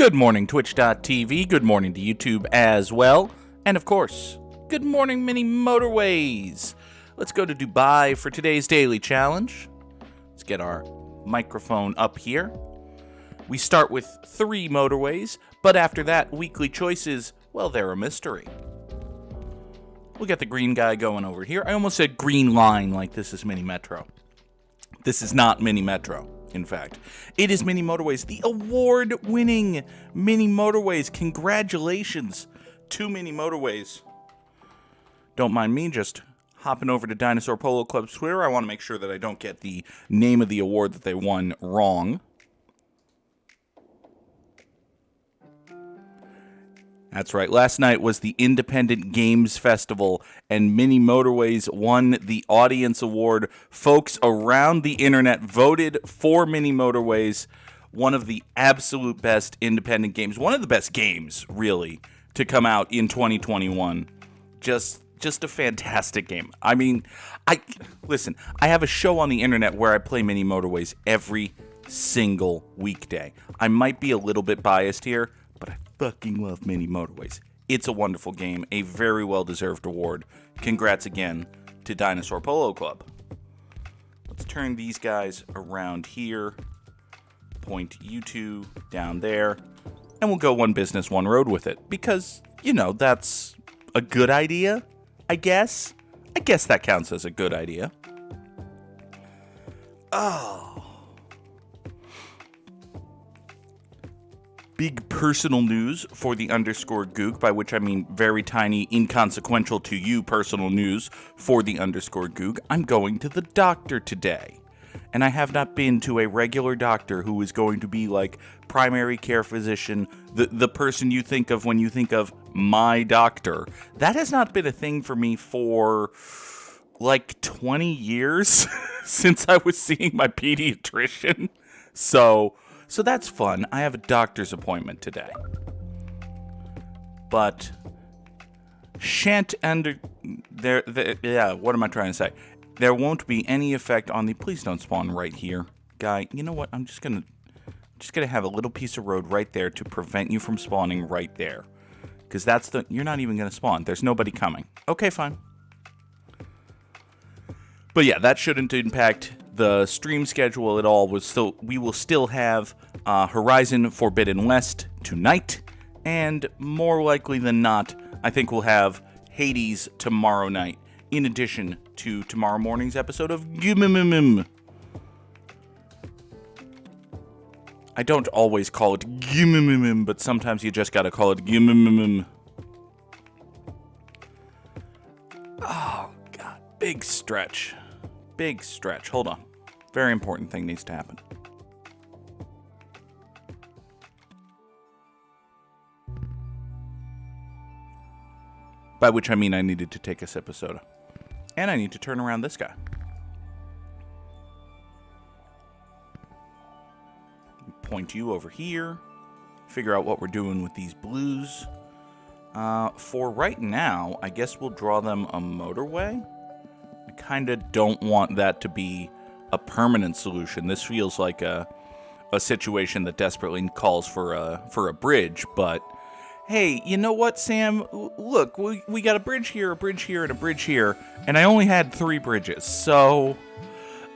Good morning, Twitch.tv. Good morning to YouTube as well. And of course, good morning, Mini Motorways. Let's go to Dubai for today's daily challenge. Let's get our microphone up here. We start with 3 motorways, but after that, weekly choices, well, they're a mystery. We'll get the green guy going over here. I almost said green line like this is Mini Metro. This is not Mini Metro, in fact. It is Mini Motorways, the award-winning Mini Motorways. Congratulations to Mini Motorways. Don't mind me just hopping over to Dinosaur Polo Club's Twitter. I want to make sure that I don't get the name of the award that they won wrong. That's right. Last night was the Independent Games Festival, and Mini Motorways won the audience award. Folks around the internet voted for Mini Motorways, one of the absolute best independent games, one of the best games, really, to come out in 2021. Just a fantastic game. I mean, listen, I have a show on the internet where I play Mini Motorways every single weekday. I might be a little bit biased here, but I fucking love Mini Motorways. It's a wonderful game, a very well-deserved award. Congrats again to Dinosaur Polo Club. Let's turn these guys around here, point you two down there, and we'll go one business, one road with it. Because, you know, that's a good idea, I guess. I guess that counts as a good idea. Oh. Big personal news for the _Goog, by which I mean very tiny, inconsequential to you personal news for the _Goog. I'm going to the doctor today. And I have not been to a regular doctor who is going to be like primary care physician, the person you think of when you think of my doctor. That has not been a thing for me for like 20 years since I was seeing my pediatrician. So that's fun. I have a doctor's appointment today. But what am I trying to say? There won't be any effect on the please don't spawn right here. Guy, you know what? I'm just gonna have a little piece of road right there to prevent you from spawning right there. Because you're not even gonna spawn. There's nobody coming. Okay, fine. But yeah, that shouldn't impact the stream schedule at all. We will still have Horizon Forbidden West tonight, and more likely than not, I think we'll have Hades tomorrow night, in addition to tomorrow morning's episode of Gimmimimim. I don't always call it Gimmimimim, but sometimes you just gotta call it Gimmimimim. Oh, God. Big stretch. Big stretch. Hold on. Very important thing needs to happen. By which I mean I needed to take a sip of soda. And I need to turn around this guy. Point you over here. Figure out what we're doing with these blues. For right now, I guess we'll draw them a motorway. I kind of don't want that to be a permanent solution. This feels like a situation that desperately calls for a bridge, but hey, you know what, Sam? Look, we got a bridge here, and a bridge here, and I only had 3 bridges, so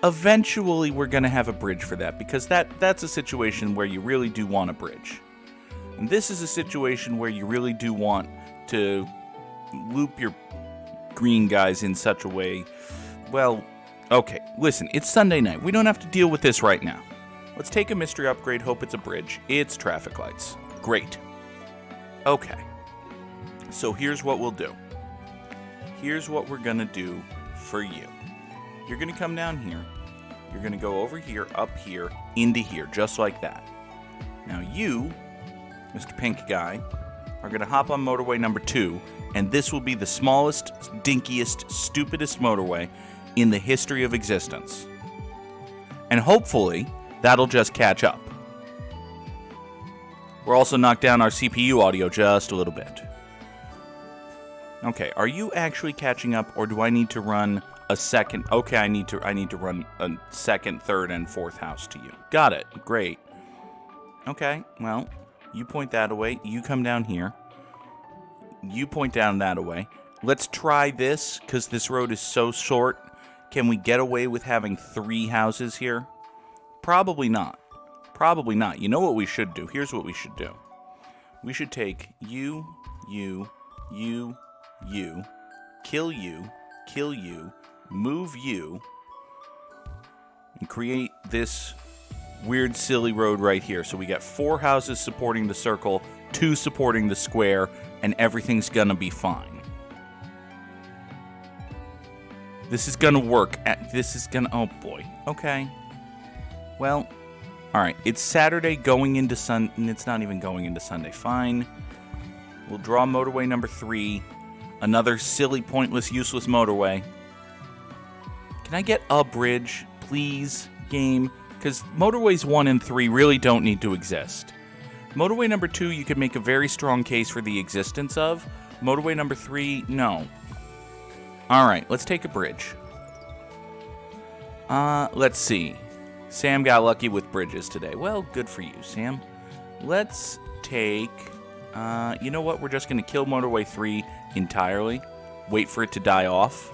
eventually we're going to have a bridge for that, because that's a situation where you really do want a bridge. And this is a situation where you really do want to loop your green guys in such a way. Well, okay, listen, it's Sunday night. We don't have to deal with this right now. Let's take a mystery upgrade, hope it's a bridge. It's traffic lights. Great. Okay. So here's what we'll do. Here's what we're going to do for you. You're going to come down here. You're going to go over here, up here, into here, just like that. Now you, Mr. Pink Guy, are going to hop on motorway number 2, and this will be the smallest, dinkiest, stupidest motorway in the history of existence. And hopefully, that'll just catch up. We'll also knock down our CPU audio just a little bit. Okay, are you actually catching up, or do I need to run a second? Okay, I need to run a second, third, and fourth house to you. Got it. Great. Okay, well, You point that away. You come down here. You point down that away. Let's try this, because this road is so short. Can we get away with having 3 houses here? Probably not. Probably not. You know what we should do? Here's what we should do. We should take you, kill you, move you, and create this weird, silly road right here. So we got 4 houses supporting the circle, 2 supporting the square, and everything's gonna be fine. This is gonna work. Oh boy. Okay. Well, alright. It's Saturday going into it's not even going into Sunday. Fine. We'll draw motorway number 3. Another silly, pointless, useless motorway. Can I get a bridge, please, game? Because motorways 1 and 3 really don't need to exist. Motorway number 2, you could make a very strong case for the existence of. Motorway number 3, no. Alright, let's take a bridge. Let's see. Sam got lucky with bridges today. Well, good for you, Sam. Let's take... you know what? We're just going to kill motorway 3 entirely. Wait for it to die off.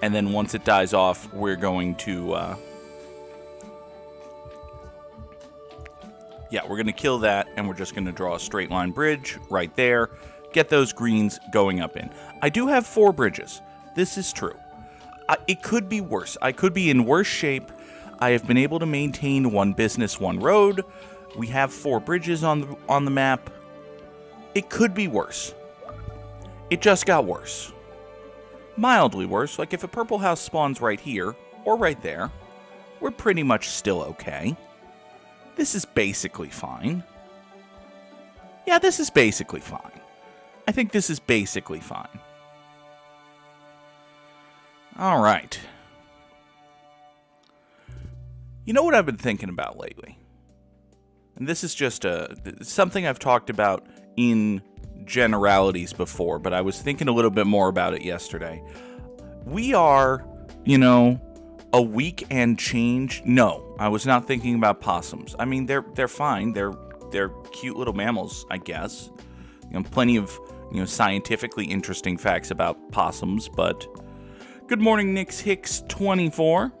And then once it dies off, we're going to... yeah, we're going to kill that, and we're just going to draw a straight line bridge right there. Get those greens going up in. I do have 4 bridges. This is true. It could be worse. I could be in worse shape. I have been able to maintain 1 business, 1 road. We have 4 bridges on the map. It could be worse. It just got worse. Mildly worse. Like if a purple house spawns right here, or right there, we're pretty much still okay. This is basically fine. Yeah, this is basically fine. I think this is basically fine. All right. You know what I've been thinking about lately? And this is just something I've talked about in generalities before, but I was thinking a little bit more about it yesterday. We are, a week and change. No, I was not thinking about possums. I mean, they're fine. They're cute little mammals, I guess. Plenty of scientifically interesting facts about possums. But good morning, Nix Hicks 24.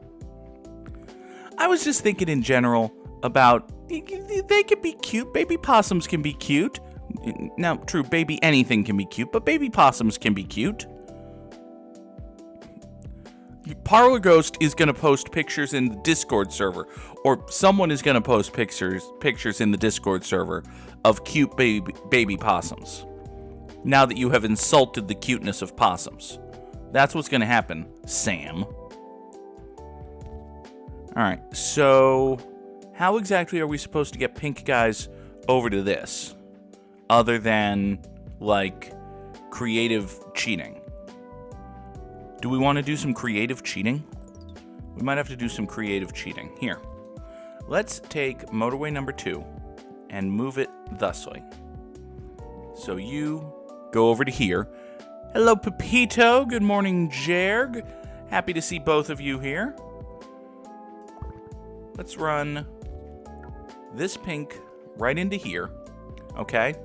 I was just thinking in general about they could be cute. Baby possums can be cute. Now, true, baby anything can be cute, but baby possums can be cute. Parlor Ghost is going to post pictures in the Discord server, or someone is going to post pictures in the Discord server of cute baby possums. Now that you have insulted the cuteness of possums. That's what's going to happen, Sam. Alright, so how exactly are we supposed to get pink guys over to this? Other than, like, creative cheating. Do we want to do some creative cheating? We might have to do some creative cheating. Here. Let's take motorway number 2 and move it thusly. So you go over to here. Hello, Pepito. Good morning, Jerg. Happy to see both of you here. Let's run this pink right into here. Okay?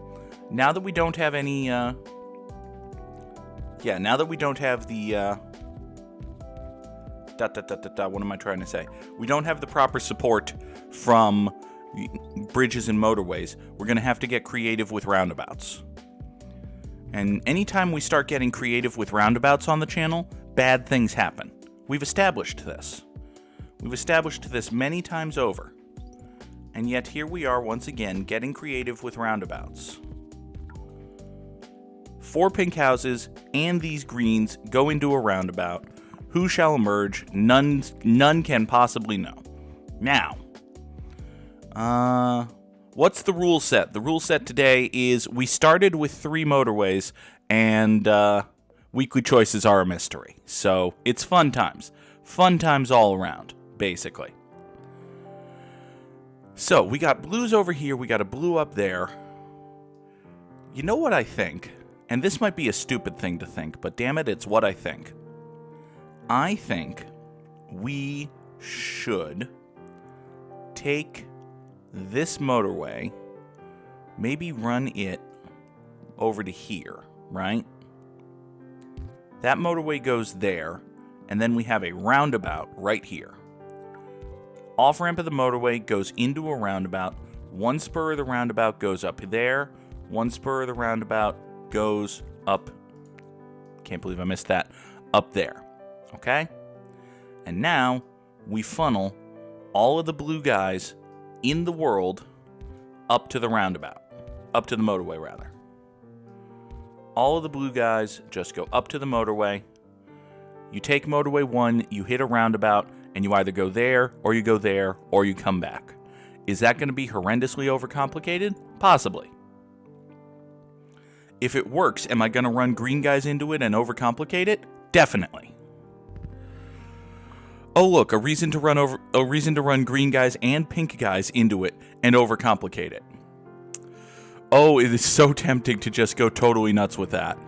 Now that we don't have any, now that we don't have the, what am I trying to say? We don't have the proper support from bridges and motorways. We're going to have to get creative with roundabouts. And anytime we start getting creative with roundabouts on the channel, bad things happen. We've established this. We've established this many times over. And yet here we are once again getting creative with roundabouts. 4 pink houses and these greens go into a roundabout. Who shall emerge? None can possibly know. Now, what's the rule set? The rule set today is we started with 3 motorways, and weekly choices are a mystery. So it's fun times. Fun times all around, basically. So we got blues over here. We got a blue up there. You know what I think? And this might be a stupid thing to think, but damn it, it's what I think. I think we should take this motorway maybe run it over to here, right? That motorway goes there, and then we have a roundabout right here. Off-ramp of the motorway goes into a roundabout. One spur of the roundabout goes up there. One spur of the roundabout goes up. Can't believe I missed that. Up there. Okay? And now we funnel all of the blue guys in the world up to the roundabout. Up to the motorway, rather. All of the blue guys just go up to the motorway. You take motorway 1, you hit a roundabout, and you either go there, or you go there, or you come back. Is that going to be horrendously overcomplicated? Possibly. If it works, am I going to run green guys into it and overcomplicate it? Definitely. Oh look, a reason to run green guys and pink guys into it and overcomplicate it. Oh, it is so tempting to just go totally nuts with that.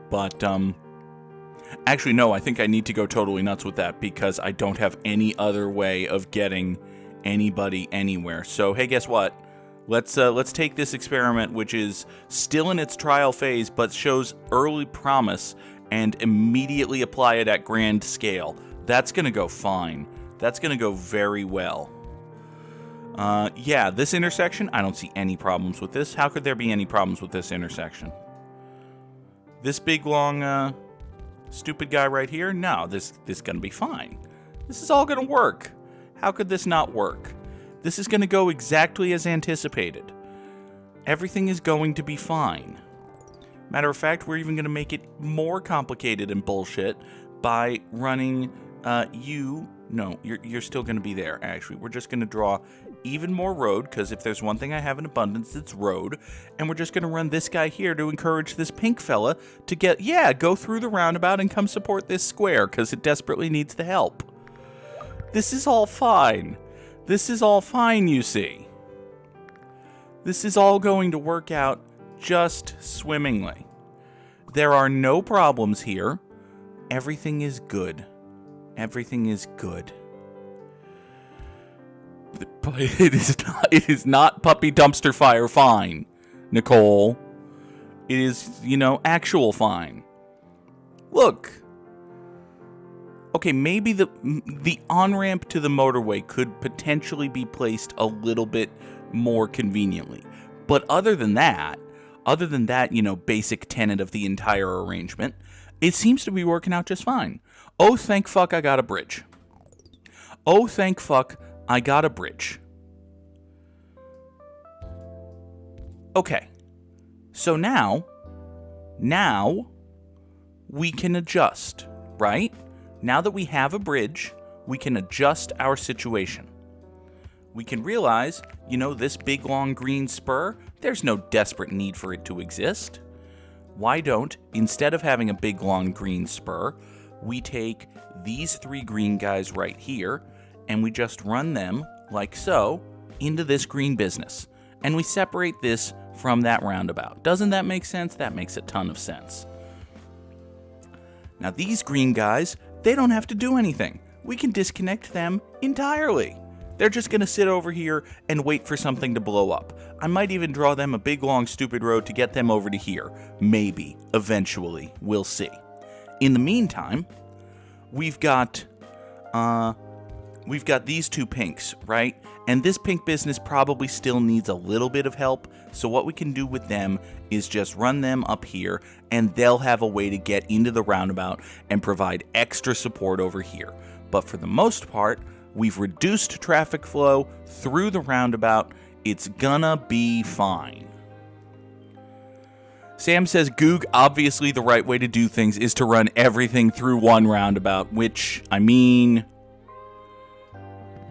But actually no, I think I need to go totally nuts with that because I don't have any other way of getting anybody anywhere. So hey, guess what? Let's take this experiment, which is still in its trial phase but shows early promise, and immediately apply it at grand scale. That's going to go fine. That's going to go very well. Yeah, this intersection, I don't see any problems with this. How could there be any problems with this intersection? This big, long, stupid guy right here? No, this is going to be fine. This is all going to work. How could this not work? This is going to go exactly as anticipated. Everything is going to be fine. Matter of fact, we're even going to make it more complicated and bullshit by running you. No, you're still going to be there, actually. We're just going to draw even more road, because if there's one thing I have in abundance, it's road. And we're just going to run this guy here to encourage this pink fella to go through the roundabout and come support this square, because it desperately needs the help. This is all fine. This is all fine, you see. This is all going to work out just swimmingly. There are no problems here. Everything is good. Everything is good. It is not puppy dumpster fire fine, Nicole. It is, actual fine. Look. Okay, maybe the on-ramp to the motorway could potentially be placed a little bit more conveniently. But other than that, basic tenet of the entire arrangement, it seems to be working out just fine. Oh, thank fuck I got a bridge. Oh, thank fuck I got a bridge. Okay. So now we can adjust, right? Now that we have a bridge, we can adjust our situation. We can realize, this big long green spur, there's no desperate need for it to exist. Why don't, instead of having a big long green spur, we take these 3 green guys right here, and we just run them, like so, into this green business. And we separate this from that roundabout. Doesn't that make sense? That makes a ton of sense. Now these green guys, they don't have to do anything. We can disconnect them entirely. They're just going to sit over here and wait for something to blow up. I might even draw them a big, long, stupid road to get them over to here. Maybe. Eventually. We'll see. In the meantime, we've got these 2 pinks, right? And this pink business probably still needs a little bit of help. So what we can do with them is just run them up here, and they'll have a way to get into the roundabout and provide extra support over here. But for the most part, we've reduced traffic flow through the roundabout. It's gonna be fine. Sam says, Goog, obviously the right way to do things is to run everything through one roundabout, which,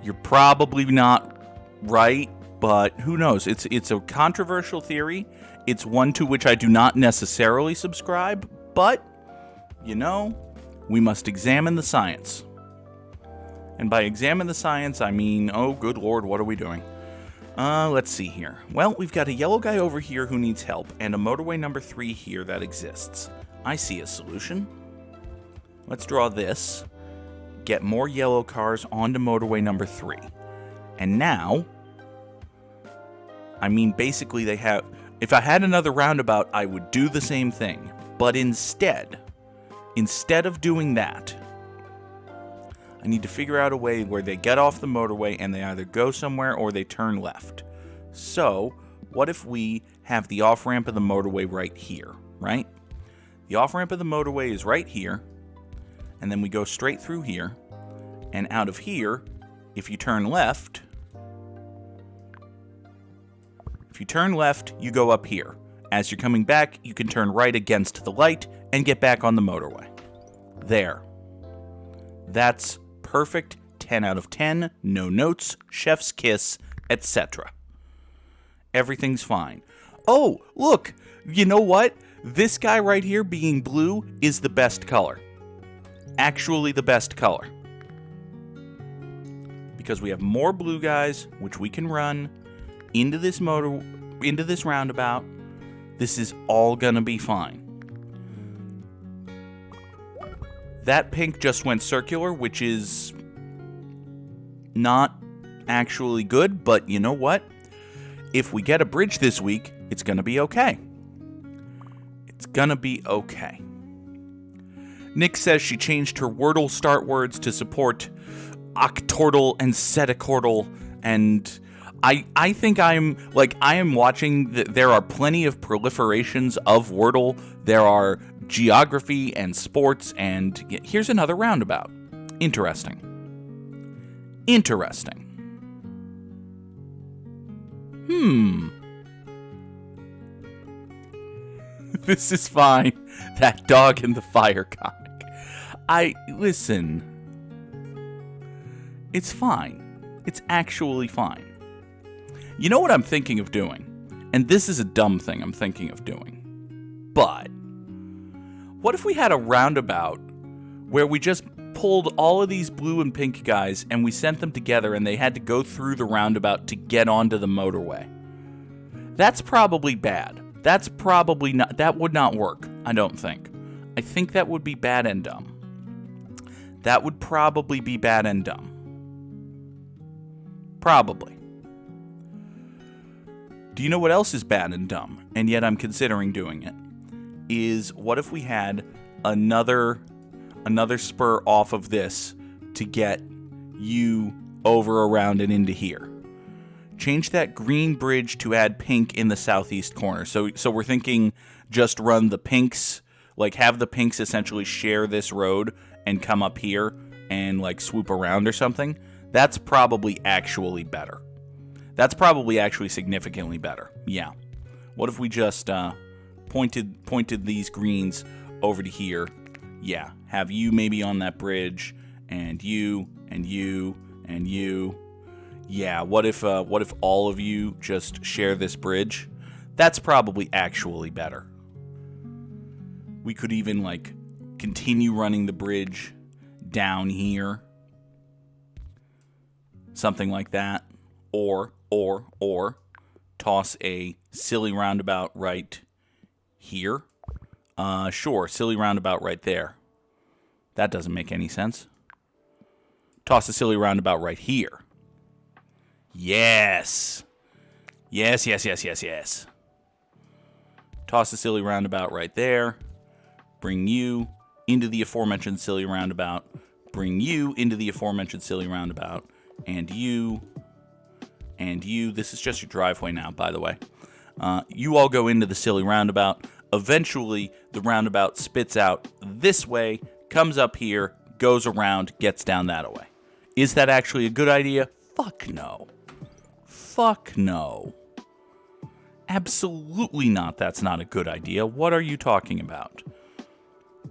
you're probably not right, but who knows? It's a controversial theory. It's one to which I do not necessarily subscribe, but, we must examine the science. And by examine the science, I mean, oh, good lord, what are we doing? Let's see here. Well, we've got a yellow guy over here who needs help, and a motorway number 3 here that exists. I see a solution. Let's draw this. Get more yellow cars onto motorway number 3. And now, basically they have... If I had another roundabout, I would do the same thing. But instead of doing that, I need to figure out a way where they get off the motorway and they either go somewhere or they turn left. So, what if we have the off-ramp of the motorway right here, right? The off-ramp of the motorway is right here, and then we go straight through here, and out of here, if you turn left, you go up here. As you're coming back, you can turn right against the light and get back on the motorway. There. That's perfect. 10 out of 10. No notes, chef's kiss, etc. Everything's fine. Oh, look! You know what? This guy right here being blue is the best color. Actually the best color. Because we have more blue guys, which we can run into this roundabout. This is all gonna be fine. That pink just went circular, which is not actually good, but you know what? If we get a bridge this week, it's gonna be okay. It's gonna be okay. Nick says she changed her Wordle start words to support octortal and setacortal, and I think I am watching there are plenty of proliferations of Wordle. There are geography and sports, and here's another roundabout. Interesting. This is fine. That dog in the fire comic. Listen. It's fine. It's actually fine. You know what I'm thinking of doing? And this is a dumb thing I'm thinking of doing. But what if we had a roundabout where we just pulled all of these blue and pink guys and we sent them together and they had to go through the roundabout to get onto the motorway? That's probably bad. That would not work, I don't think. I think that would be bad and dumb. That would probably be bad and dumb. Probably. Do you know what else is bad and dumb, and yet I'm considering doing it? Is what if we had another spur off of this to get you over, around, and into here? Change that green bridge to add pink in the southeast corner. So we're thinking just run the pinks, like have the pinks essentially share this road and come up here and like swoop around or something. That's probably actually better. That's probably actually significantly better. Yeah. What if we just pointed these greens over to here? Yeah. Have you maybe on that bridge, and you, and you, and you. Yeah. What if all of you just share this bridge? That's probably actually better. We could even like continue running the bridge down here. Something like that. Or toss a silly roundabout right here. Sure, silly roundabout right there. That doesn't make any sense. Toss a silly roundabout right here. Yes. Yes. Toss a silly roundabout right there. Bring you into the aforementioned silly roundabout. Bring you into the aforementioned silly roundabout. And you. This is just your driveway now, by the way. You all go into the silly roundabout. Eventually, the roundabout spits out this way, comes up here, goes around, gets down that way. Is that actually a good idea? Fuck no. Absolutely not. That's not a good idea. What are you talking about?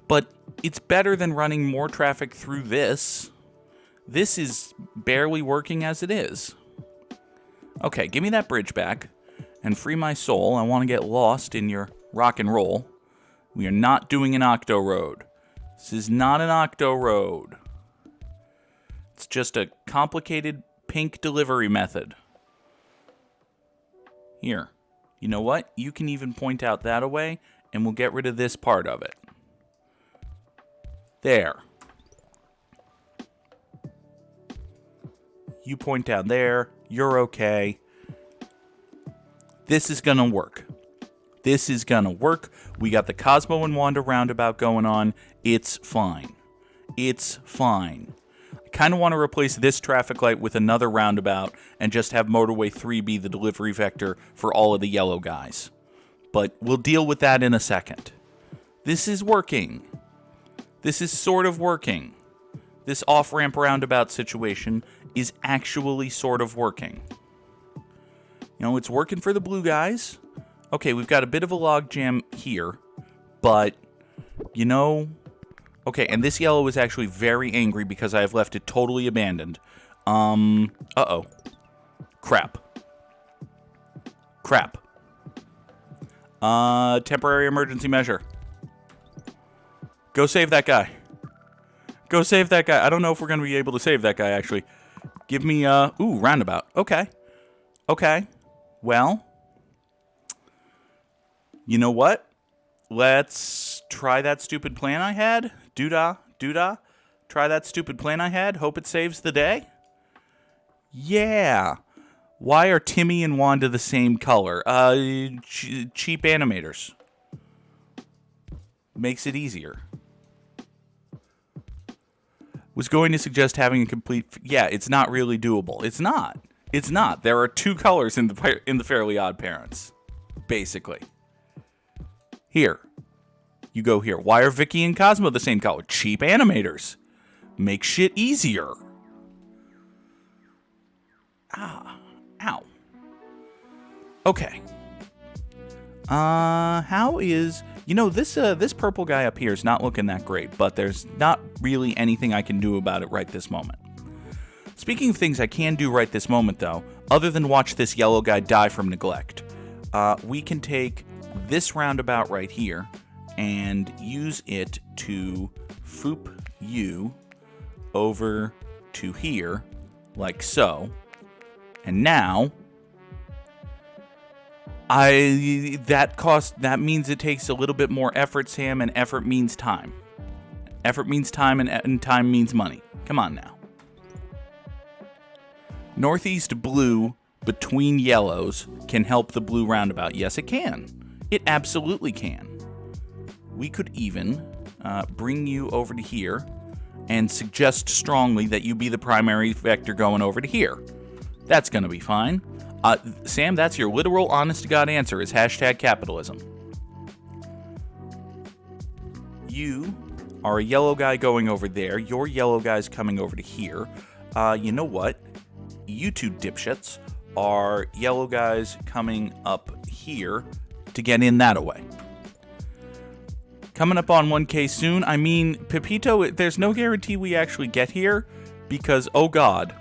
But it's better than running more traffic through this. This is barely working as it is. Okay, give me that bridge back and free my soul. I want to get lost in your rock and roll. We are not doing an octo road. This is not an octo road. It's just a complicated pink delivery method. Here. You know what? You can even point out that away, and we'll get rid of this part of it. There. You point down there. You're okay. This is going to work. This is gonna work. We got the Cosmo and Wanda roundabout going on. It's fine. It's fine. I kind of want to replace this traffic light with another roundabout and just have motorway 3 be the delivery vector for all of the yellow guys. But we'll deal with that in a second. This is working. This is sort of working. This off-ramp roundabout situation is actually sort of working. You know, it's working for the blue guys. Okay, we've got a bit of a logjam here, but, you know... Okay, and this yellow is actually very angry because I have left it totally abandoned. Uh-oh. Crap. Crap. Temporary emergency measure. Go save that guy. Go save that guy. I don't know if we're going to be able to save that guy, actually. Give me, ooh, roundabout. Okay. Okay. Well. You know what? Let's try that stupid plan I had. Doodah, doodah. Try that stupid plan I had. Hope it saves the day. Yeah. Why are Timmy and Wanda the same color? Cheap animators. Makes it easier. Was going to suggest having a complete... Yeah, it's not really doable. It's not. It's not. There are 2 colors in the Fairly Odd Parents. Basically. Here. You go here. Why are Vicky and Cosmo the same color? Cheap animators. Make shit easier. Ah. Ow. Okay. How is... You know, this purple guy up here is not looking that great, but there's not really anything I can do about it right this moment. Speaking of things I can do right this moment, though, other than watch this yellow guy die from neglect, we can take this roundabout right here and use it to foop you over to here, like so. And now, that means it takes a little bit more effort, Sam, and effort means time. Effort means time, and time means money. Come on now. Northeast blue between yellows can help the blue roundabout. Yes, it can. It absolutely can. We could even bring you over to here and suggest strongly that you be the primary vector going over to here. That's going to be fine. Sam, that's your literal honest-to-God answer is #capitalism. You are a yellow guy going over there. Your yellow guy's coming over to here. You know what? You 2 dipshits are yellow guys coming up here to get in that way. Coming up on 1K soon. I mean, Pepito, there's no guarantee we actually get here because, oh God.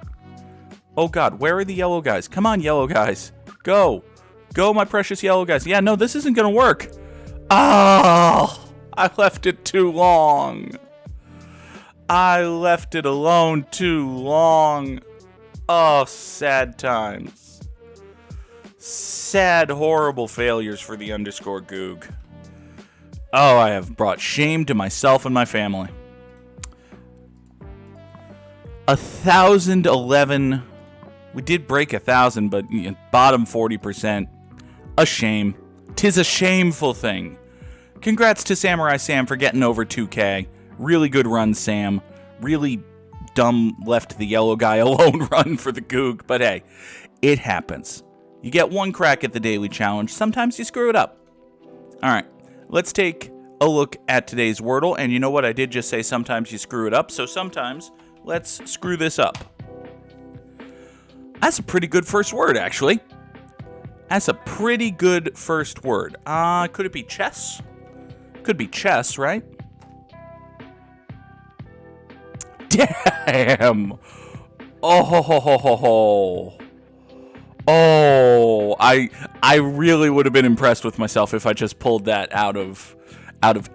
Oh God, where are the yellow guys? Come on, yellow guys. Go. Go, my precious yellow guys. Yeah, no, this isn't going to work. Oh, I left it too long. I left it alone too long. Oh, sad times. Sad, horrible failures for the _Goog. Oh, I have brought shame to myself and my family. 1,011. We did break 1,000, but bottom 40%. A shame. 'Tis a shameful thing. Congrats to Samurai Sam for getting over 2K. Really good run, Sam. Really dumb left the yellow guy alone run for the Goog. But hey, it happens. You get one crack at the daily challenge. Sometimes you screw it up. All right. Let's take a look at today's Wordle. And you know what? I did just say sometimes you screw it up. So sometimes let's screw this up. That's a pretty good first word, actually. That's a pretty good first word. Could it be chess? Could be chess, right? Damn. Oh. Oh, I really would have been impressed with myself if I just pulled that out of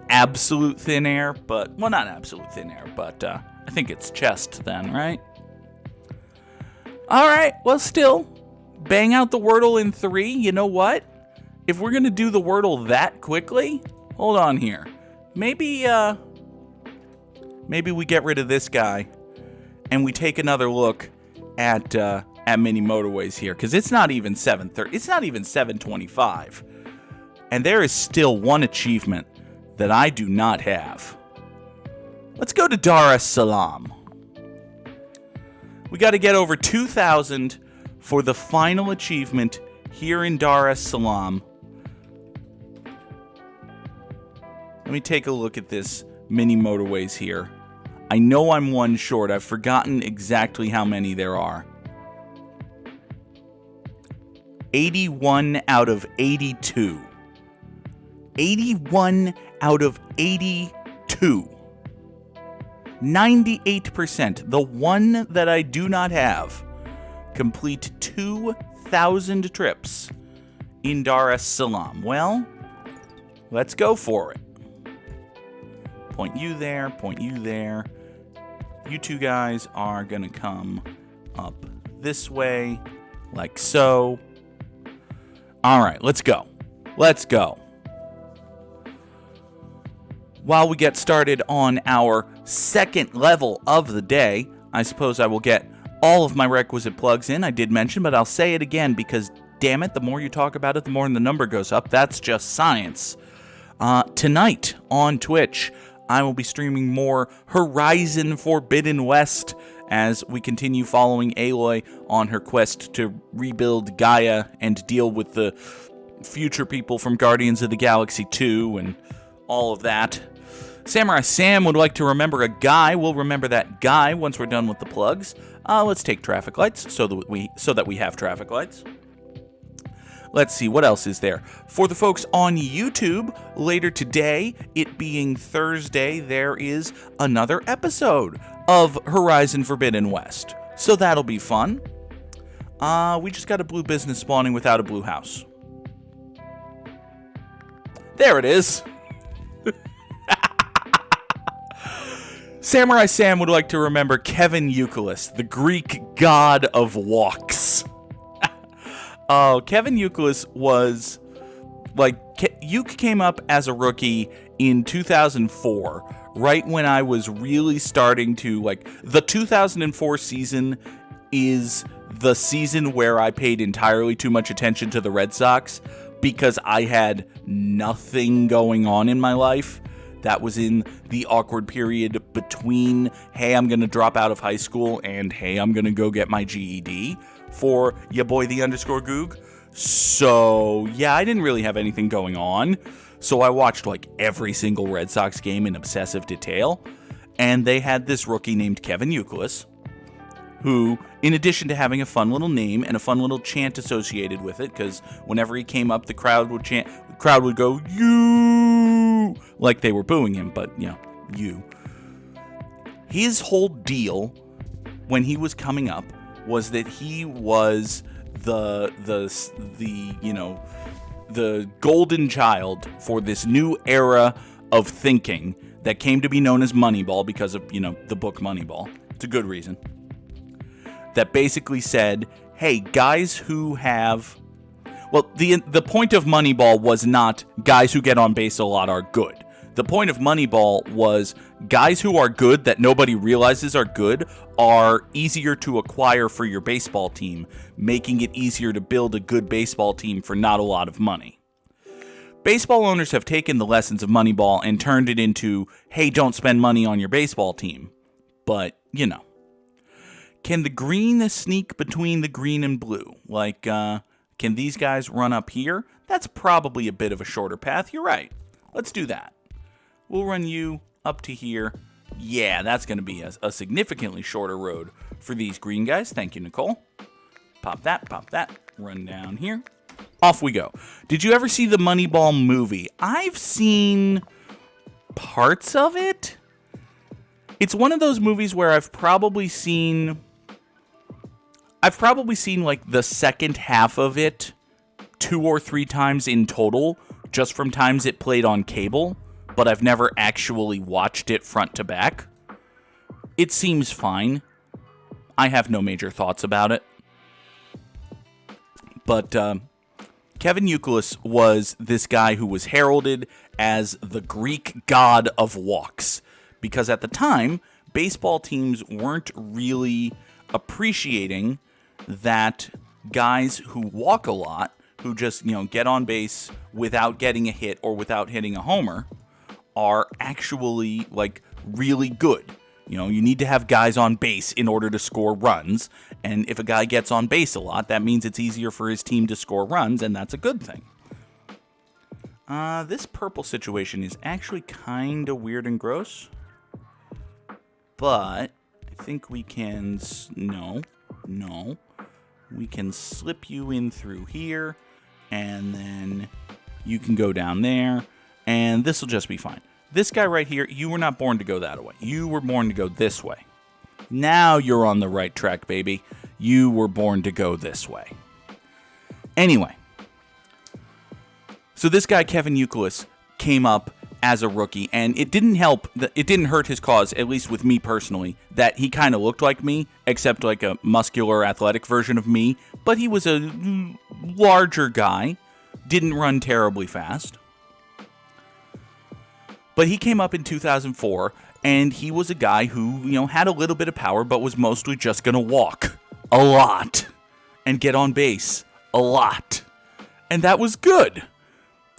absolute thin air, but well, not absolute thin air, but I think it's chest then, right? All right, well, still bang out the Wordle in 3. You know what? If we're gonna do the Wordle that quickly, hold on here. Maybe we get rid of this guy and we take another look at Mini Motorways here, because it's not even 7:30. It's not even 7:25. And there is still one achievement that I do not have. Let's go to Dar es Salaam. We got to get over 2,000 for the final achievement here in Dar es Salaam. Let me take a look at this Mini Motorways here. I know I'm one short. I've forgotten exactly how many there are. 81 out of 82. 81 out of 82. 98%. The one that I do not have. Complete 2,000 trips in Dar es Salaam. Well, let's go for it. Point you there, point you there. You two guys are going to come up this way, like so. All right, let's go. Let's go. While we get started on our second level of the day, I suppose I will get all of my requisite plugs in. I did mention, but I'll say it again because, damn it, the more you talk about it, the more the number goes up. That's just science. Tonight on Twitch, I will be streaming more Horizon Forbidden West as we continue following Aloy on her quest to rebuild Gaia and deal with the future people from Guardians of the Galaxy 2 and all of that. Samurai Sam would like to remember a guy. We'll remember that guy once we're done with the plugs. Let's take traffic lights so that we have traffic lights. Let's see, what else is there? For the folks on YouTube, later today, it being Thursday, there is another episode of Horizon Forbidden West. So that'll be fun. We just got a blue business spawning without a blue house. There it is. Samurai Sam would like to remember Kevin Euclid, the Greek god of walks. Oh, Kevin Euclid was, Euc came up as a rookie in 2004, right when I was really starting to, the 2004 season is the season where I paid entirely too much attention to the Red Sox because I had nothing going on in my life. That was in the awkward period between, hey, I'm going to drop out of high school and, hey, I'm going to go get my GED. For ya boy the underscore Goog. So, yeah, I didn't really have anything going on. So I watched every single Red Sox game in obsessive detail. And they had this rookie named Kevin Euclid, who, in addition to having a fun little name and a fun little chant associated with it, because whenever he came up, the crowd would chant, the crowd would go, you, like they were booing him, but, you. His whole deal when he was coming up was that he was the golden child for this new era of thinking that came to be known as Moneyball because of, the book Moneyball. It's a good reason. That basically said, hey, guys who have... Well, the point of Moneyball was not guys who get on base a lot are good. The point of Moneyball was guys who are good that nobody realizes are good are easier to acquire for your baseball team, making it easier to build a good baseball team for not a lot of money. Baseball owners have taken the lessons of Moneyball and turned it into, hey, don't spend money on your baseball team. But, Can the green sneak between the green and blue? Can these guys run up here? That's probably a bit of a shorter path. You're right. Let's do that. We'll run you up to here. Yeah, that's going to be a significantly shorter road for these green guys. Thank you, Nicole. Pop that, run down here. Off we go. Did you ever see the Moneyball movie? I've seen parts of it. It's one of those movies where I've probably seen the second half of it 2 or 3 times in total, just from times it played on cable. But I've never actually watched it front to back. It seems fine. I have no major thoughts about it. But Kevin Euclid was this guy who was heralded as the Greek god of walks. Because at the time, baseball teams weren't really appreciating that guys who walk a lot who just, get on base without getting a hit or without hitting a homer are actually, like, really good. You need to have guys on base in order to score runs. And if a guy gets on base a lot, that means it's easier for his team to score runs, and that's a good thing. This purple situation is actually kind of weird and gross. But I think we can... No. We can slip you in through here, and then you can go down there, and this will just be fine. This guy right here, you were not born to go that way. You were born to go this way. Now you're on the right track, baby. You were born to go this way. Anyway. So this guy, Kevin Youkilis, came up as a rookie, and it didn't help, it didn't hurt his cause, at least with me personally, that he kind of looked like me, except like a muscular, athletic version of me, but he was a larger guy, didn't run terribly fast. But he came up in 2004, and he was a guy who, had a little bit of power, but was mostly just going to walk a lot and get on base a lot. And that was good.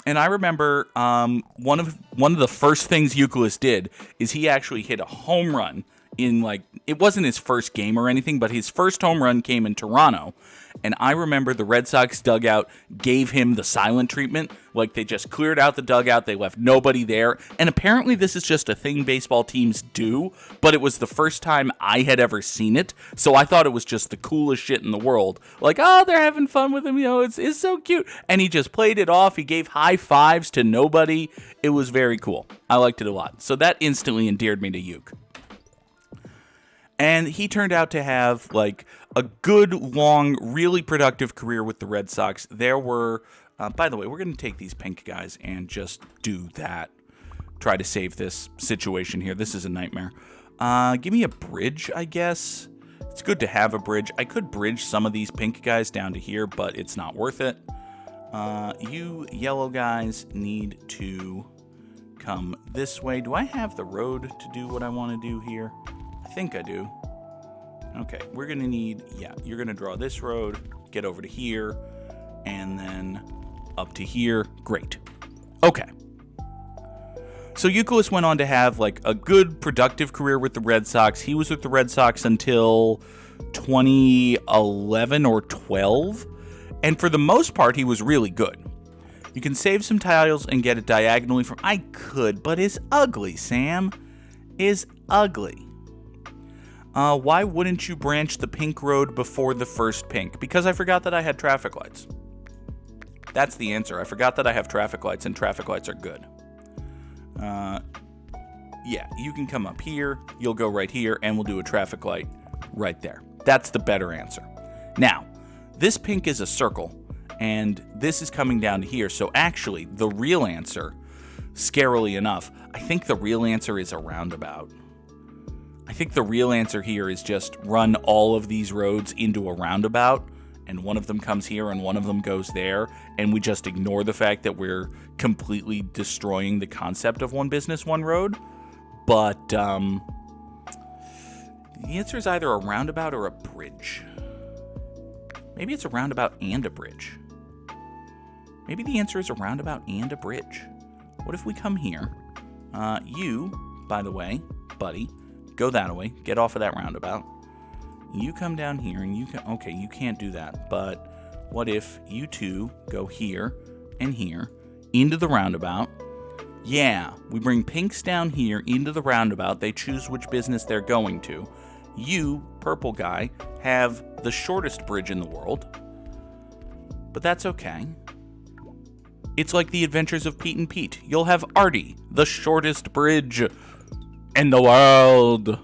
And I remember one of the first things Youkilis did is he actually hit a home run in, like, it wasn't his first game or anything, but his first home run came in Toronto. And I remember the Red Sox dugout gave him the silent treatment. Like, they just cleared out the dugout. They left nobody there. And apparently this is just a thing baseball teams do. But it was the first time I had ever seen it. So I thought it was just the coolest shit in the world. Like, oh, they're having fun with him. It's so cute. And he just played it off. He gave high fives to nobody. It was very cool. I liked it a lot. So that instantly endeared me to Uke. And he turned out to have, like, a good, long, really productive career with the Red Sox. There were, by the way, we're going to take these pink guys and just do that. Try to save this situation here. This is a nightmare. Give me a bridge, I guess. It's good to have a bridge. I could bridge some of these pink guys down to here, but it's not worth it. You yellow guys need to come this way. Do I have the road to do what I want to do here? I think I do. Okay, we're going to need, you're going to draw this road, get over to here, and then up to here. Great. Okay. So Youkilis went on to have, like, a good, productive career with the Red Sox. He was with the Red Sox until 2011 or 12, and for the most part, he was really good. You can save some tiles and get it diagonally from... I could, but it's ugly, Sam. Is ugly. Why wouldn't you branch the pink road before the first pink? Because I forgot that I had traffic lights. That's the answer. I forgot that I have traffic lights, and traffic lights are good. Yeah, you can come up here, you'll go right here, and we'll do a traffic light right there. That's the better answer. Now, this pink is a circle, and this is coming down to here, so actually, the real answer, scarily enough, I think the real answer is a roundabout. I think the real answer here is just run all of these roads into a roundabout, and one of them comes here and one of them goes there, and we just ignore the fact that we're completely destroying the concept of one business, one road. But the answer is either a roundabout or a bridge. Maybe it's a roundabout and a bridge. Maybe the answer is a roundabout and a bridge. What if we come here? You, by the way, buddy, go that way. Get off of that roundabout. You come down here and you can... Okay, you can't do that. But what if you two go here and here into the roundabout? Yeah, we bring pinks down here into the roundabout. They choose which business they're going to. You, purple guy, have the shortest bridge in the world. But that's okay. It's like the Adventures of Pete and Pete. You'll have Artie, the shortest bridge in the world.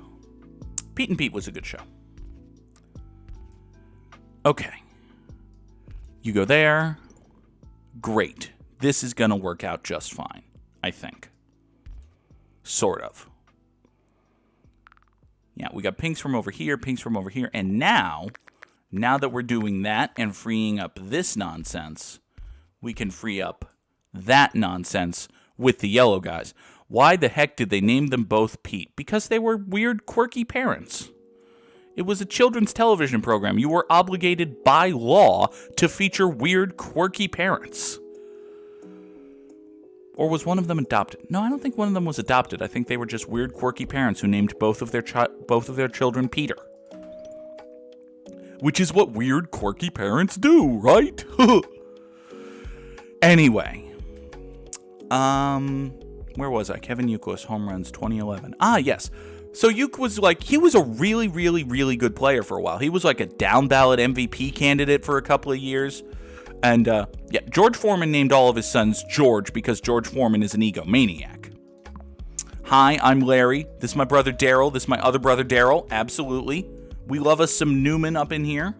Pete and Pete was a good show. Okay. You go there. Great. This is going to work out just fine, I think. Sort of. Yeah, we got pinks from over here, pinks from over here. And now that we're doing that and freeing up this nonsense, we can free up that nonsense with the yellow guys. Why the heck did they name them both Pete? Because they were weird, quirky parents. It was a children's television program. You were obligated by law to feature weird, quirky parents. Or was one of them adopted? No, I don't think one of them was adopted. I think they were just weird, quirky parents who named both of their children Peter. Which is what weird, quirky parents do, right? Anyway. Where was I? Kevin Youkilis, home runs, 2011. Ah, yes. So Uke was he was a really, really, really good player for a while. He was like a down ballot MVP candidate for a couple of years. And, George Foreman named all of his sons George because George Foreman is an egomaniac. Hi, I'm Larry. This is my brother Daryl. This is my other brother Daryl. Absolutely. We love us some Newman up in here.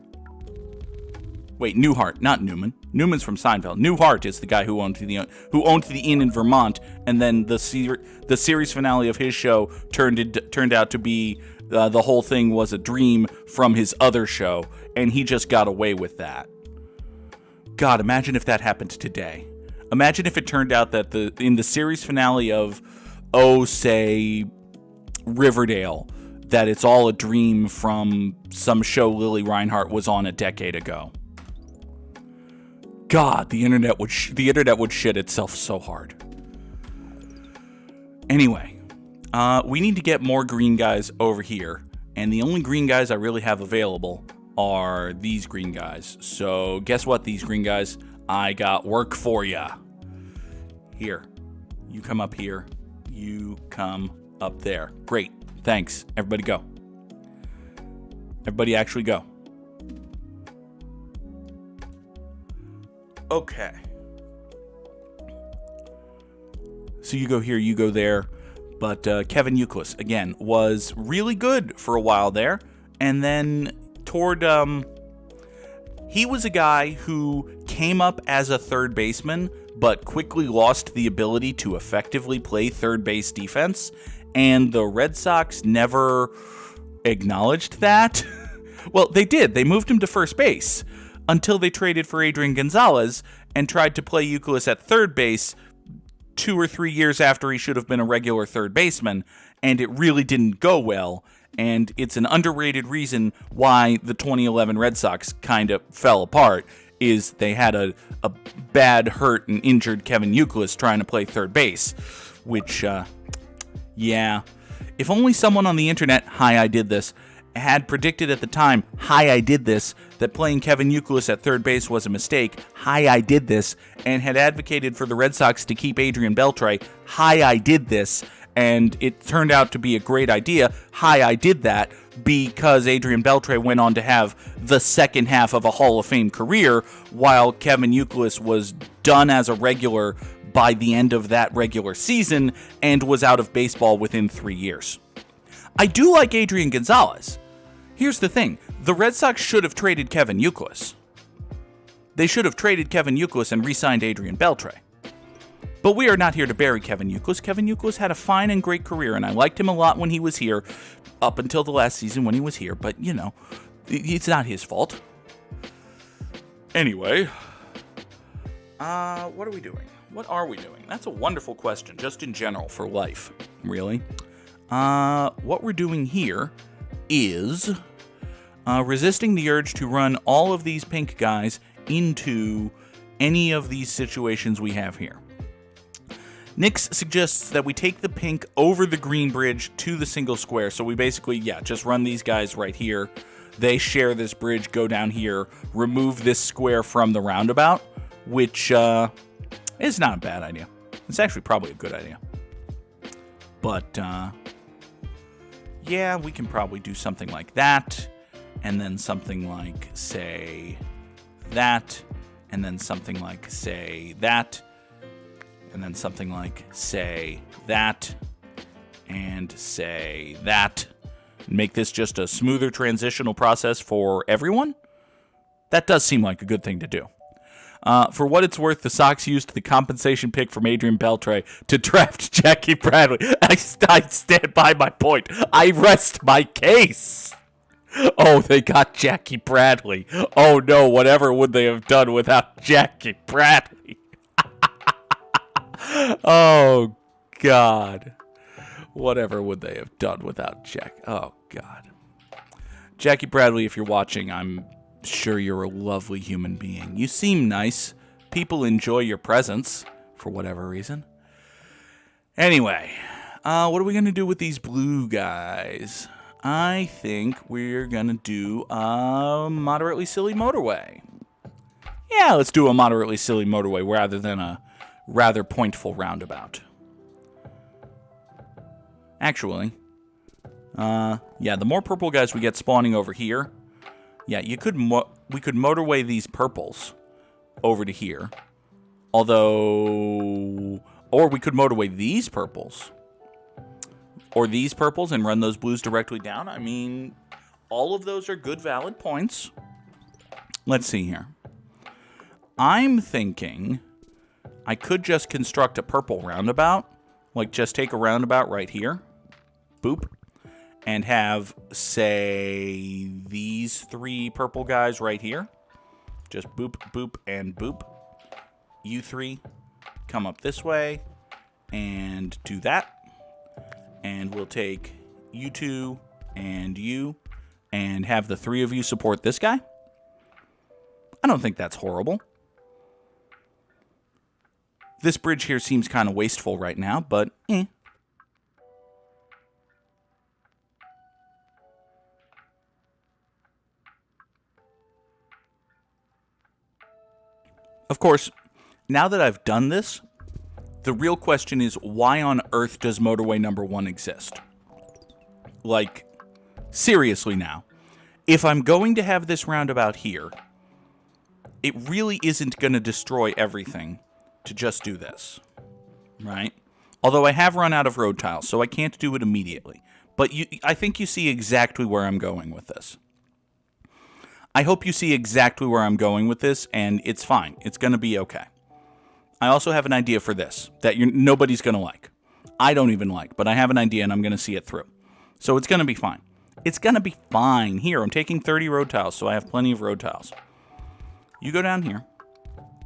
Wait, Newhart, not Newman. Newman's from Seinfeld. Newhart is the guy who owned the inn in Vermont, and then the series finale of his show turned out to be the whole thing was a dream from his other show, and he just got away with that. God, imagine if that happened today. Imagine if it turned out that in the series finale of, say, Riverdale, that it's all a dream from some show Lily Reinhart was on a decade ago. God, the internet would shit itself so hard. Anyway, we need to get more green guys over here, and the only green guys I really have available are these green guys. So guess what, these green guys? I got work for ya. Here, you come up here. You come up there. Great. Thanks. Everybody go. Everybody actually go. Okay. So you go here, you go there. But Kevin Youkilis, again, was really good for a while there. And then he was a guy who came up as a third baseman, but quickly lost the ability to effectively play third base defense. And the Red Sox never acknowledged that. Well, they did. They moved him to first base until they traded for Adrian Gonzalez and tried to play Youkilis at third base 2 or 3 years after he should have been a regular third baseman. And it really didn't go well. And it's an underrated reason why the 2011 Red Sox kind of fell apart, is they had a bad, hurt, and injured Kevin Youkilis trying to play third base, which, if only someone on the internet, hi, I did this, had predicted at the time, hi, I did this, that playing Kevin Youkilis at third base was a mistake, hi, I did this, and had advocated for the Red Sox to keep Adrian Beltre, hi, I did this, and it turned out to be a great idea. Hi, I did that, because Adrian Beltre went on to have the second half of a Hall of Fame career, while Kevin Youkilis was done as a regular by the end of that regular season and was out of baseball within 3 years. I do like Adrian Gonzalez. Here's the thing. The Red Sox should have traded Kevin Youkilis. They should have traded Kevin Youkilis and re-signed Adrian Beltre. But we are not here to bury Kevin Youkilis. Kevin Youkilis had a fine and great career, and I liked him a lot when he was here, up until the last season when he was here. But, it's not his fault. Anyway, what are we doing? What are we doing? That's a wonderful question, just in general, for life. Really? What we're doing here is resisting the urge to run all of these pink guys into any of these situations we have here. Nix suggests that we take the pink over the green bridge to the single square. So we basically, just run these guys right here. They share this bridge, go down here, remove this square from the roundabout, which is not a bad idea. It's actually probably a good idea. But, we can probably do something like that, and then something like, say, that, and then something like, say, that, and then something like, say, that, and say, that. Make this just a smoother transitional process for everyone? That does seem like a good thing to do. For what it's worth, the Sox used the compensation pick from Adrian Beltre to draft Jackie Bradley. I stand by my point. I rest my case. Oh, they got Jackie Bradley. Oh, no, whatever would they have done without Jackie Bradley? Oh, God. Whatever would they have done without Jack? Oh, God. Jackie Bradley, if you're watching, I'm sure you're a lovely human being. You seem nice. People enjoy your presence, for whatever reason. Anyway, what are we going to do with these blue guys? I think we're going to do a moderately silly motorway. Yeah, let's do a moderately silly motorway rather than a rather pointful roundabout. Actually, yeah, the more purple guys we get spawning over here, yeah, we could motorway these purples over to here. Although, or we could motorway these purples. Or these purples and run those blues directly down. I mean, all of those are good, valid points. Let's see here. I'm thinking I could just construct a purple roundabout. Like, just take a roundabout right here. Boop. And have, say, these 3 purple guys right here. Just boop, boop, and boop. You 3 come up this way and do that. And we'll take you 2 and you and have the 3 of you support this guy. I don't think that's horrible. This bridge here seems kind of wasteful right now, but eh. Of course, now that I've done this, the real question is, why on earth does motorway number 1 exist? Like, seriously now. If I'm going to have this roundabout here, it really isn't going to destroy everything to just do this, right? Although I have run out of road tiles, so I can't do it immediately. But I think you see exactly where I'm going with this. I hope you see exactly where I'm going with this, and it's fine. It's going to be okay. I also have an idea for this that nobody's going to like. I don't even like, but I have an idea, and I'm going to see it through. So it's going to be fine. It's going to be fine. Here, I'm taking 30 road tiles, so I have plenty of road tiles. You go down here.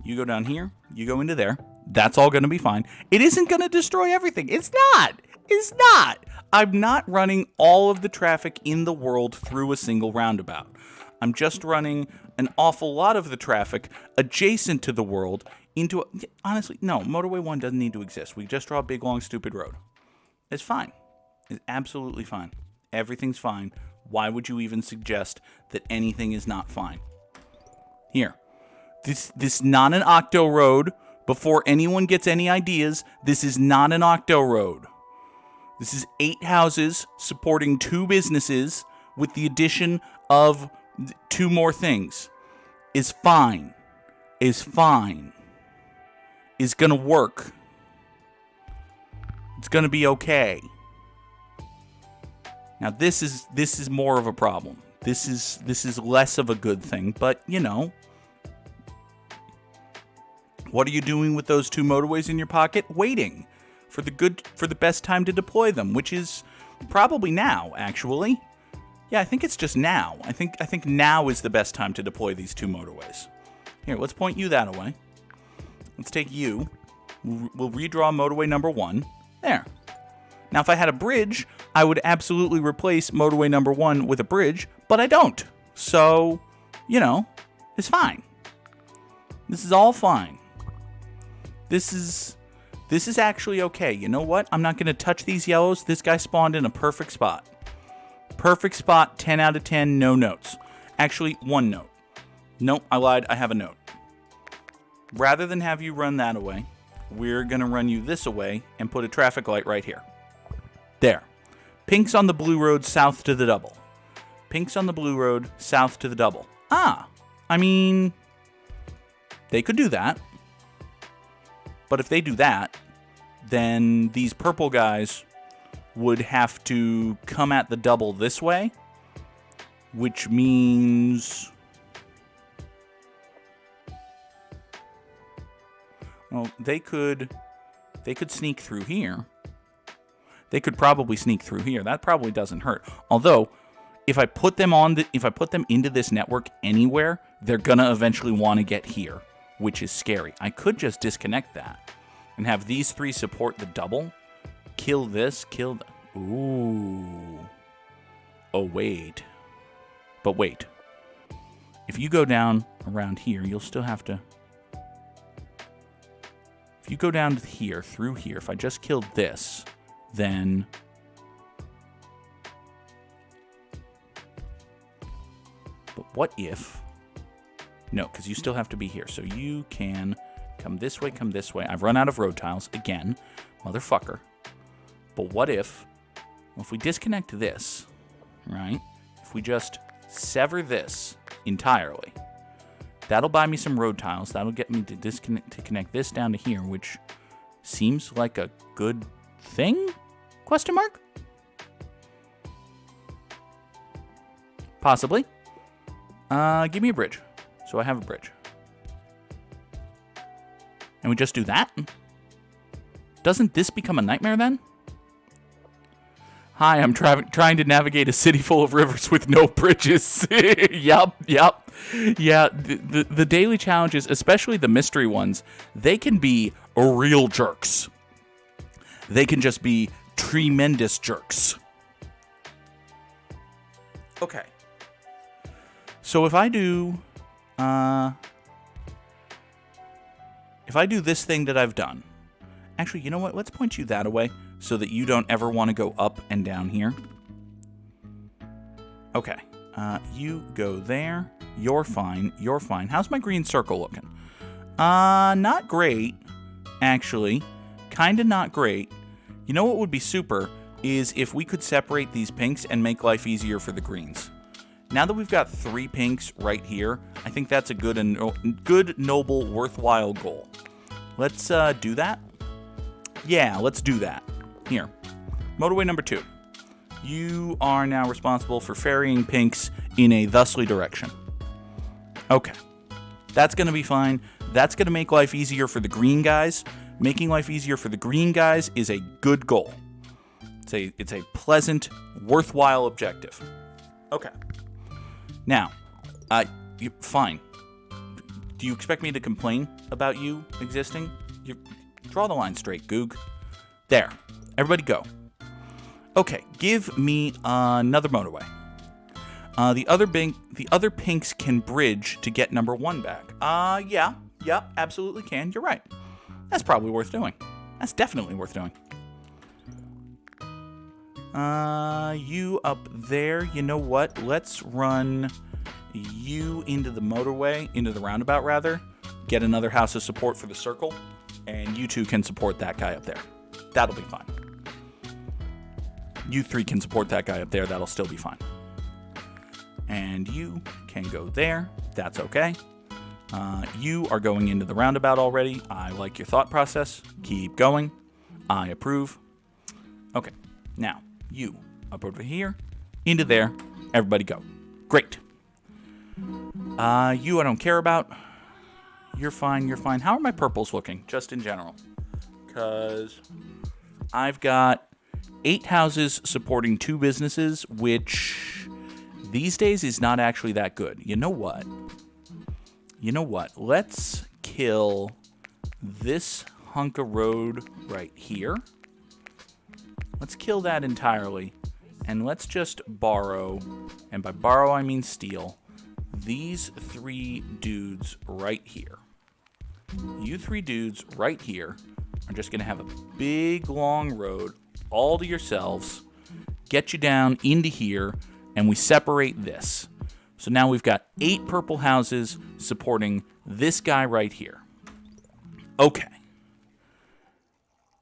You go down here. You go into there. That's all going to be fine. It isn't going to destroy everything. It's not. It's not. I'm not running all of the traffic in the world through a single roundabout. I'm just running an awful lot of the traffic adjacent to the world into... Honestly, no. Motorway 1 doesn't need to exist. We just draw a big, long, stupid road. It's fine. It's absolutely fine. Everything's fine. Why would you even suggest that anything is not fine? Here. This is not an octo road. Before anyone gets any ideas, this is not an octo road. This is 8 houses supporting 2 businesses with the addition of 2 more things. Is fine. Is fine. Is gonna work. It's gonna be okay. Now this is more of a problem. This is less of a good thing, but you know. What are you doing with those 2 motorways in your pocket? Waiting for the best time to deploy them, which is probably now, actually. Yeah, I think it's just now. I think now is the best time to deploy these 2 motorways. Here, let's point you that away. Let's take you. We'll redraw motorway number 1. There. Now, if I had a bridge, I would absolutely replace motorway number 1 with a bridge, but I don't. So, you know, it's fine. This is all fine. This is actually okay. You know what? I'm not going to touch these yellows. This guy spawned in a perfect spot. Perfect spot, 10 out of 10, no notes. Actually, 1 note. Nope, I lied. I have a note. Rather than have you run that away, we're going to run you this away and put a traffic light right here. There. Pink's on the blue road south to the double. Pink's on the blue road south to the double. Ah, I mean, they could do that. But if they do that, then these purple guys would have to come at the double this way, which means... Well, they could sneak through here. They could probably sneak through here. That probably doesn't hurt. Although, if I put them into this network anywhere, they're gonna eventually want to get here, which is scary. I could just disconnect that and have these 3 support the double. Kill this, kill the... Ooh. Oh, wait. But wait. If you go down around here, you'll still have to... If you go down to here, through here, if I just killed this, then... But what if... No, because you still have to be here. So you can come this way, come this way. I've run out of road tiles again. Motherfucker. But what if... Well, if we disconnect this, right? If we just sever this entirely, that'll buy me some road tiles. That'll get me to connect this down to here, which seems like a good thing? Question mark? Possibly. Give me a bridge. So I have a bridge. And we just do that? Doesn't this become a nightmare then? Hi, I'm trying to navigate a city full of rivers with no bridges. Yup. Yeah, the daily challenges, especially the mystery ones, they can be real jerks. They can just be tremendous jerks. Okay. So if I do this thing that I've done, actually, you know what? Let's point you that way so that you don't ever want to go up and down here. Okay. You go there. You're fine. You're fine. How's my green circle looking? Not great, actually. Kinda not great. You know what would be super is if we could separate these pinks and make life easier for the greens. Now that we've got 3 pinks right here, I think that's a good, noble, worthwhile goal. Let's do that. Yeah, let's do that. Here. Motorway number 2. You are now responsible for ferrying pinks in a thusly direction. Okay. That's going to be fine. That's going to make life easier for the green guys. Making life easier for the green guys is a good goal. It's a pleasant, worthwhile objective. Okay. Now, fine. Do you expect me to complain about you existing? Draw the line straight, Goog. There. Everybody go. Okay, give me another motorway. The other pinks can bridge to get number 1 back. Yeah, absolutely can. You're right. That's probably worth doing. That's definitely worth doing. You up there, you know what? Let's run you into the motorway, into the roundabout rather. Get another house of support for the circle, and you 2 can support that guy up there. That'll be fine. You 3 can support that guy up there. That'll still be fine. And you can go there. That's okay. You are going into the roundabout already. I like your thought process. Keep going. I approve. Okay. Now, you up over here, into there. Everybody go. Great. You I don't care about. You're fine. You're fine. How are my purples looking, just in general? Because I've got 8 houses supporting 2 businesses, which these days is not actually that good. You know what? Let's kill this hunk of road right here. Let's kill that entirely. And let's just borrow, and by borrow I mean steal, these 3 dudes right here. You 3 dudes right here are just going to have a big, long road all to yourselves, get you down into here, and we separate this. So now we've got 8 purple houses supporting this guy right here. Okay.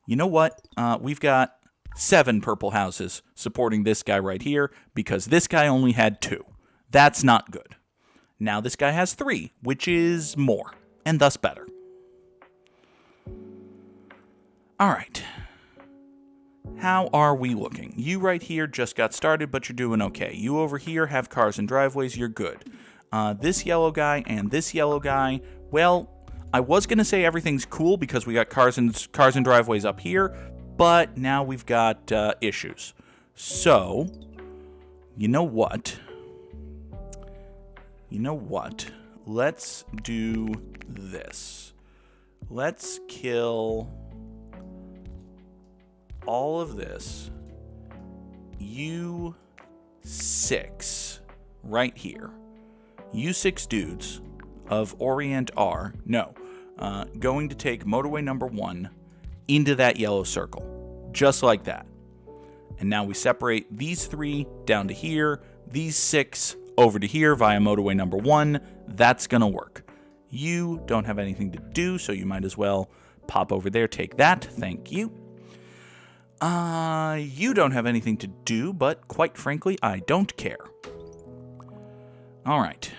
You know what? We've got 7 purple houses supporting this guy right here because this guy only had 2. That's not good. Now this guy has 3, which is more, and thus better. All right. How are we looking? You right here just got started, but you're doing okay. You over here have cars and driveways. You're good. This yellow guy and this yellow guy, well, I was going to say everything's cool because we got cars and driveways up here, but now we've got issues. So, you know what? Let's do this. Let's kill all of this. You 6 right here. You 6 dudes of Orient are, going to take motorway number 1 into that yellow circle. Just like that. And now we separate these 3 down to here, these 6 over to here via motorway number 1. That's going to work. You don't have anything to do, so you might as well pop over there, take that. Thank you. You don't have anything to do, but quite frankly, I don't care. All right.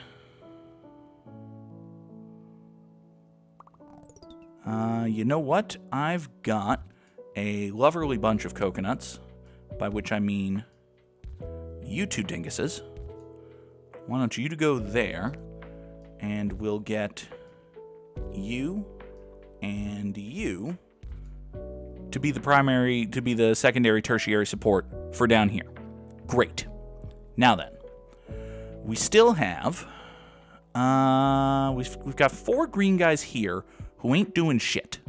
You know what? I've got a lovely bunch of coconuts, by which I mean you 2 dinguses. Why don't you go there, and we'll get you and you to be the secondary, tertiary support for down here. Great. Now then, we still have, we've got 4 green guys here who ain't doing shit.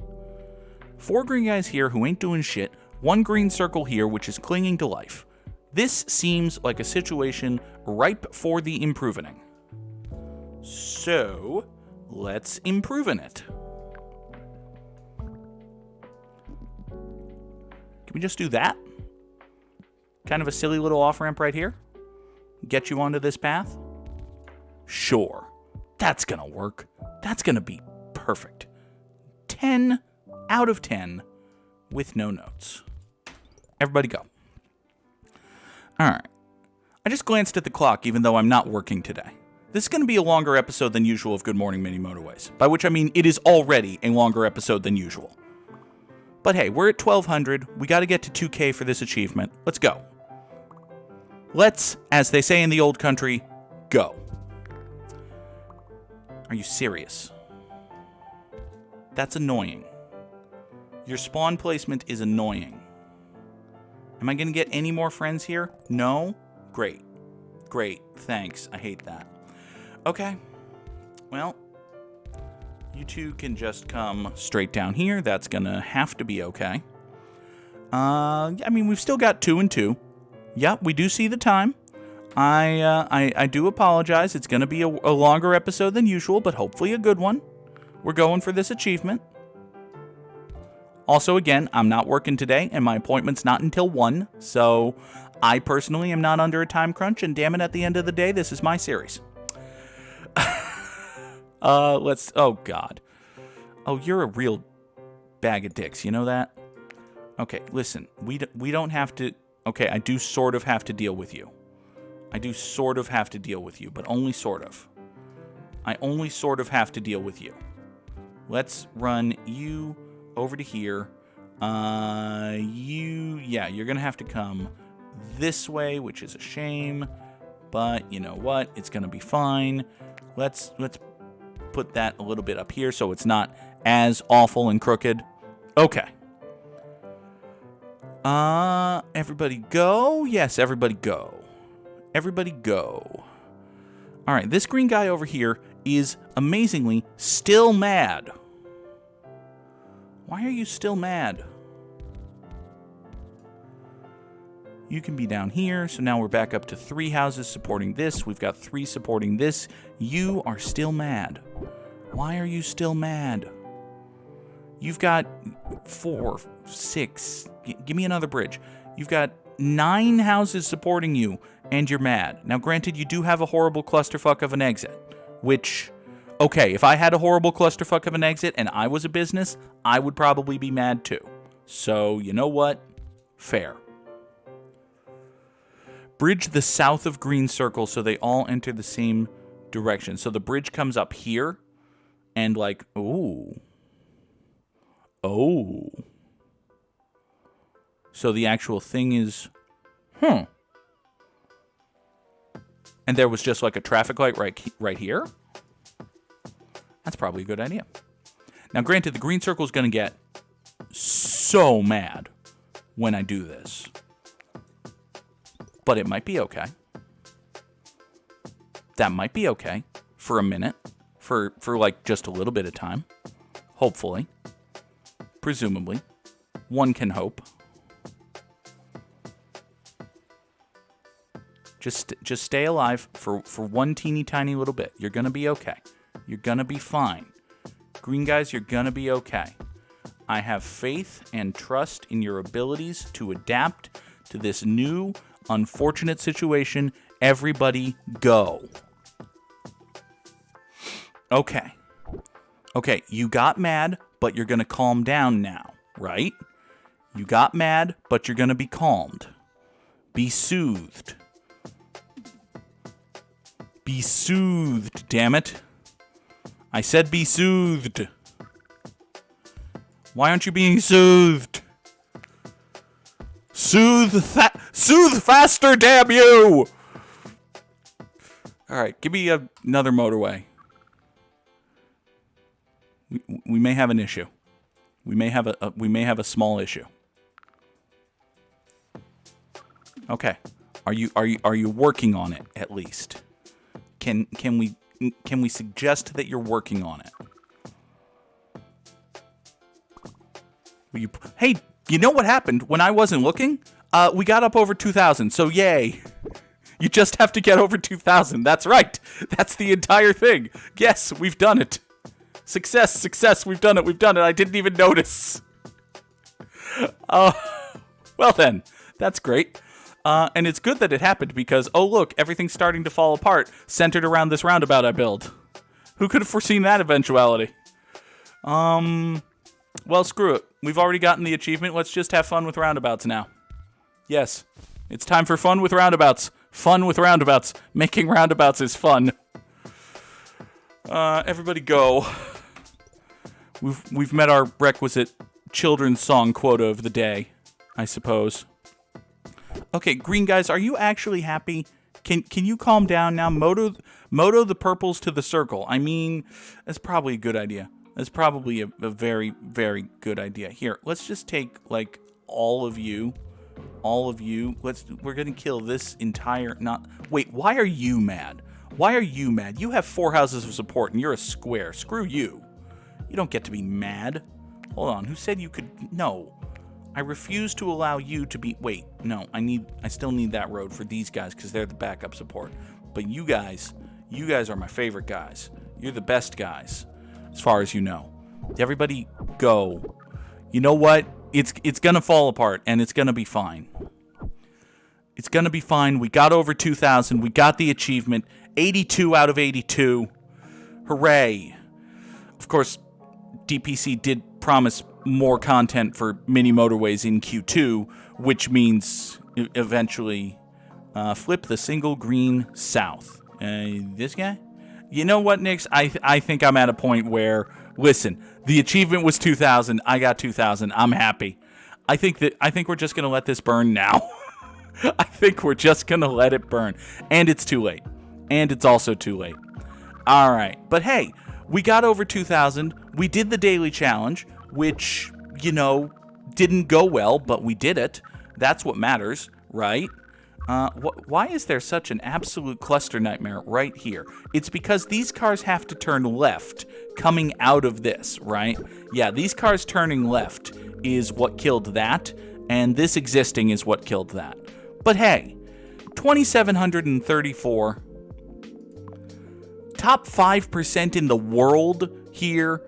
4 green guys here who ain't doing shit. 1 green circle here, which is clinging to life. This seems like a situation ripe for the improving. So, let's improve in it. Can we just do that? Kind of a silly little off-ramp right here? Get you onto this path? Sure. That's gonna work. That's gonna be perfect. 10 out of 10 with no notes. Everybody go. Alright. I just glanced at the clock even though I'm not working today. This is going to be a longer episode than usual of Good Morning Mini Motorways. By which I mean it is already a longer episode than usual. But hey, we're at 1200. We got to get to 2K for this achievement. Let's go. Let's, as they say in the old country, go. Are you serious? That's annoying. Your spawn placement is annoying. Am I going to get any more friends here? No? Great. Great. Thanks. I hate that. Okay. Well, you 2 can just come straight down here. That's going to have to be okay. I mean, we've still got 2 and 2. Yep, we do see the time. I do apologize. It's going to be a longer episode than usual, but hopefully a good one. We're going for this achievement. Also, again, I'm not working today, and my appointment's not until 1, so I personally am not under a time crunch, and damn it, at the end of the day, this is my series. Oh, God. Oh, you're a real bag of dicks, you know that? Okay, listen, we don't have to... Okay, I do sort of have to deal with you. I do sort of have to deal with you, but only sort of. I only sort of have to deal with you. Let's run you over to here. You're gonna have to come this way, which is a shame, but you know what? It's gonna be fine. Let's put that a little bit up here so it's not as awful and crooked. Okay. Everybody go? Yes, everybody go. Everybody go. All right, this green guy over here is amazingly still mad. Why are you still mad? You can be down here, so now we're back up to 3 houses supporting this. We've got 3 supporting this. You are still mad. Why are you still mad? You've got 4, 6. Give me another bridge. You've got 9 houses supporting you, and you're mad. Now, granted, you do have a horrible clusterfuck of an exit, which... Okay, if I had a horrible clusterfuck of an exit and I was a business, I would probably be mad too. So, you know what? Fair. Bridge the south of green circle so they all enter the same direction. So the bridge comes up here and like, ooh. Oh. So the actual thing is, And there was just like a traffic light right here? That's probably a good idea. Now, granted, the green circle is going to get so mad when I do this. But it might be okay. That might be okay for a minute. For like just a little bit of time. Hopefully. Presumably. One can hope. Just stay alive for one teeny tiny little bit. You're going to be okay. You're going to be fine. Green guys, you're going to be okay. I have faith and trust in your abilities to adapt to this new, unfortunate situation. Everybody go. Okay. Okay, you got mad, but you're going to calm down now, right? You got mad, but you're going to be calmed. Be soothed. Be soothed, damn it. I said be soothed. Why aren't you being soothed? Soothe faster, damn you! Alright, give me another motorway. We may have an issue. We may have a small issue. Okay. Are you working on it at least? Can we suggest that you're working on it? Hey, you know what happened when I wasn't looking? We got up over 2,000, so yay. You just have to get over 2,000. That's right. That's the entire thing. Yes, we've done it. Success, we've done it. I didn't even notice. Well then, that's great. And it's good that it happened because, oh look, everything's starting to fall apart, centered around this roundabout I built. Who could have foreseen that eventuality? Well, screw it. We've already gotten the achievement. Let's just have fun with roundabouts now. Yes, it's time for fun with roundabouts. Fun with roundabouts. Making roundabouts is fun. Everybody go. We've met our requisite children's song quota of the day, I suppose. Okay, green guys, are you actually happy? Can you calm down now? Moto the purples to the circle. I mean, that's probably a good idea. That's probably a very, very good idea. Here, let's just take, like, all of you. We're gonna kill this entire, wait, why are you mad? Why are you mad? You have 4 houses of support and you're a square. Screw you. You don't get to be mad. Hold on, who said you could, no. I refuse to allow you to be, wait, no, I still need that road for these guys because they're the backup support. But you guys are my favorite guys. You're the best guys, as far as you know. Everybody go. You know what? It's gonna fall apart, and it's gonna be fine. It's gonna be fine. We got over 2,000. We got the achievement. 82 out of 82. Hooray. Of course, DPC did promise more content for Mini Motorways in Q2, which means eventually flip the single green south. This guy? You know what, Nix? I think I'm at a point where, listen, the achievement was 2,000. I got 2,000. I'm happy. I think we're just going to let this burn now. I think we're just going to let it burn. And it's too late. And it's also too late. All right. But hey, we got over 2,000. We did the daily challenge, which, you know, didn't go well, but we did it. That's what matters, right? Why is there such an absolute cluster nightmare right here? It's because these cars have to turn left coming out of this, right? Yeah, these cars turning left is what killed that, and this existing is what killed that. But hey, 2,734, top 5% in the world here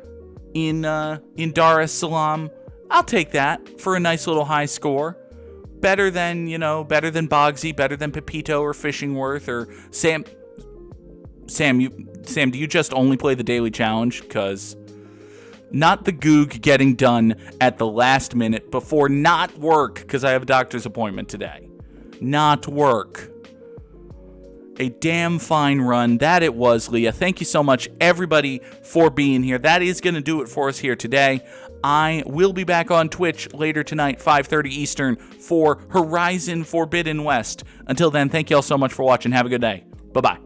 in Dar es Salaam. I'll take that for a nice little high score. Better than Bogsy, better than Pepito or Fishingworth or Sam. Sam, do you just only play the daily challenge? Because not the Goog getting done at the last minute before not work, because I have a doctor's appointment today. Not work. A damn fine run. That it was, Leah. Thank you so much, everybody, for being here. That is going to do it for us here today. I will be back on Twitch later tonight, 5:30 Eastern, for Horizon Forbidden West. Until then, thank you all so much for watching. Have a good day. Bye-bye.